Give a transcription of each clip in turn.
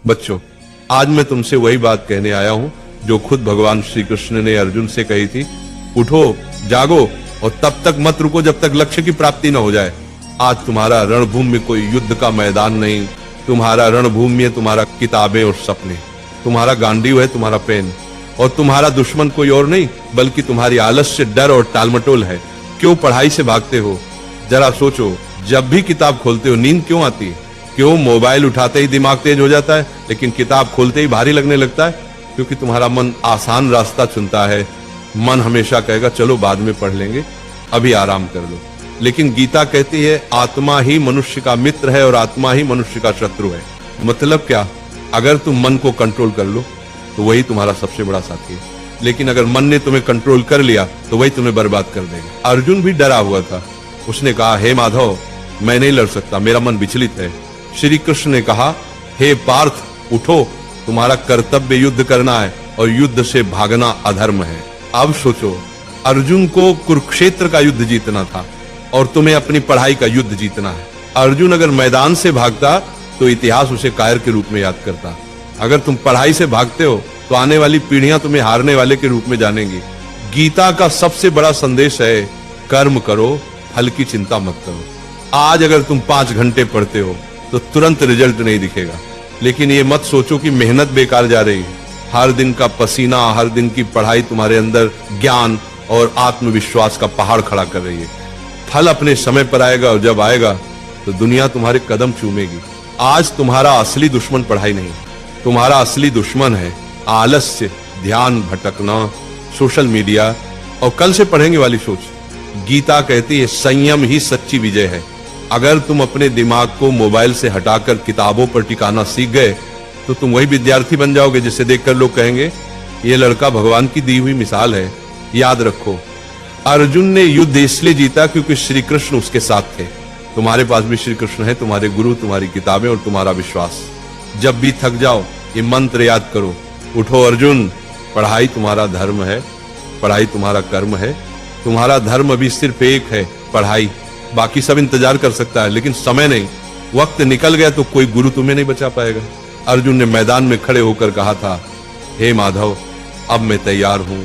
बच्चों, आज मैं तुमसे वही बात कहने आया हूं जो खुद भगवान श्री कृष्ण ने अर्जुन से कही थी। उठो, जागो और तब तक मत रुको जब तक लक्ष्य की प्राप्ति न हो जाए। आज तुम्हारा रणभूमि में कोई युद्ध का मैदान नहीं, तुम्हारा रणभूमि है तुम्हारा किताबें और सपने, तुम्हारा गांडीव है तुम्हारा पेन, और तुम्हारा दुश्मन कोई और नहीं बल्कि तुम्हारी आलस्य, डर और टालमटोल है। क्यों पढ़ाई से भागते हो? जरा सोचो, जब भी किताब खोलते हो नींद क्यों आती है? क्यों मोबाइल उठाते ही दिमाग तेज हो जाता है लेकिन किताब खोलते ही भारी लगने लगता है? क्योंकि तुम्हारा मन आसान रास्ता चुनता है। मन हमेशा कहेगा चलो बाद में पढ़ लेंगे, अभी आराम कर लो। लेकिन गीता कहती है आत्मा ही मनुष्य का मित्र है और आत्मा ही मनुष्य का शत्रु है। मतलब क्या? अगर तुम मन को कंट्रोल कर लो तो वही तुम्हारा सबसे बड़ा साथी है, लेकिन अगर मन ने तुम्हें कंट्रोल कर लिया तो वही तुम्हें बर्बाद कर देगा। अर्जुन भी डरा हुआ था। उसने कहा, हे माधव, मैं नहीं लड़ सकता, मेरा मन विचलित है। श्री कृष्ण ने कहा, हे पार्थ, उठो, तुम्हारा कर्तव्य युद्ध करना है और युद्ध से भागना अधर्म है। अब सोचो, अर्जुन को कुरुक्षेत्र का युद्ध जीतना था और तुम्हें अपनी पढ़ाई का युद्ध जीतना है। अर्जुन अगर मैदान से भागता तो इतिहास उसे कायर के रूप में याद करता। अगर तुम पढ़ाई से भागते हो तो आने वाली पीढ़ियां तुम्हें हारने वाले के रूप में जानेंगी। गीता का सबसे बड़ा संदेश है, कर्म करो, फल की चिंता मत करो। आज अगर तुम 5 घंटे पढ़ते हो तो तुरंत रिजल्ट नहीं दिखेगा, लेकिन ये मत सोचो कि मेहनत बेकार जा रही है। हर दिन का पसीना, हर दिन की पढ़ाई तुम्हारे अंदर ज्ञान और आत्मविश्वास का पहाड़ खड़ा कर रही है। फल अपने समय पर आएगा और जब आएगा तो दुनिया तुम्हारे कदम चूमेगी। आज तुम्हारा असली दुश्मन पढ़ाई नहीं, तुम्हारा असली दुश्मन है आलस्य, ध्यान भटकना, सोशल मीडिया और कल से पढ़ेंगे वाली सोच। गीता कहती है संयम ही सच्ची विजय है। अगर तुम अपने दिमाग को मोबाइल से हटाकर किताबों पर टिकाना सीख गए तो तुम वही विद्यार्थी बन जाओगे जिसे देखकर लोग कहेंगे ये लड़का भगवान की दी हुई मिसाल है। याद रखो, अर्जुन ने युद्ध इसलिए जीता क्योंकि श्री कृष्ण उसके साथ थे। तुम्हारे पास भी श्री कृष्ण है, तुम्हारे गुरु, तुम्हारी किताबें और तुम्हारा विश्वास। जब भी थक जाओ ये मंत्र याद करो, उठो अर्जुन, पढ़ाई तुम्हारा धर्म है, पढ़ाई तुम्हारा कर्म है। तुम्हारा धर्म अभी सिर्फ एक है, पढ़ाई। बाकी सब इंतजार कर सकता है लेकिन समय नहीं। वक्त निकल गया तो कोई गुरु तुम्हें नहीं बचा पाएगा। अर्जुन ने मैदान में खड़े होकर कहा था, हे माधव, अब मैं तैयार हूं,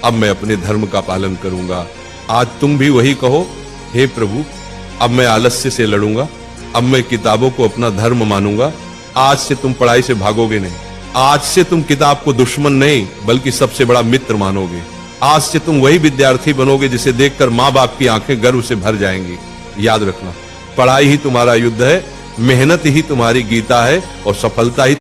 अब मैं अपने धर्म का पालन करूंगा। आज तुम भी वही कहो, हे प्रभु, अब मैं आलस्य से लड़ूंगा, अब मैं किताबों को अपना धर्म मानूंगा। आज से तुम पढ़ाई से भागोगे नहीं, आज से तुम किताब को दुश्मन नहीं बल्कि सबसे बड़ा मित्र मानोगे। आज से तुम वही विद्यार्थी बनोगे जिसे देखकर माँ बाप की आंखें गर्व से भर जाएंगी। याद रखना, पढ़ाई ही तुम्हारा युद्ध है, मेहनत ही तुम्हारी गीता है और सफलता ही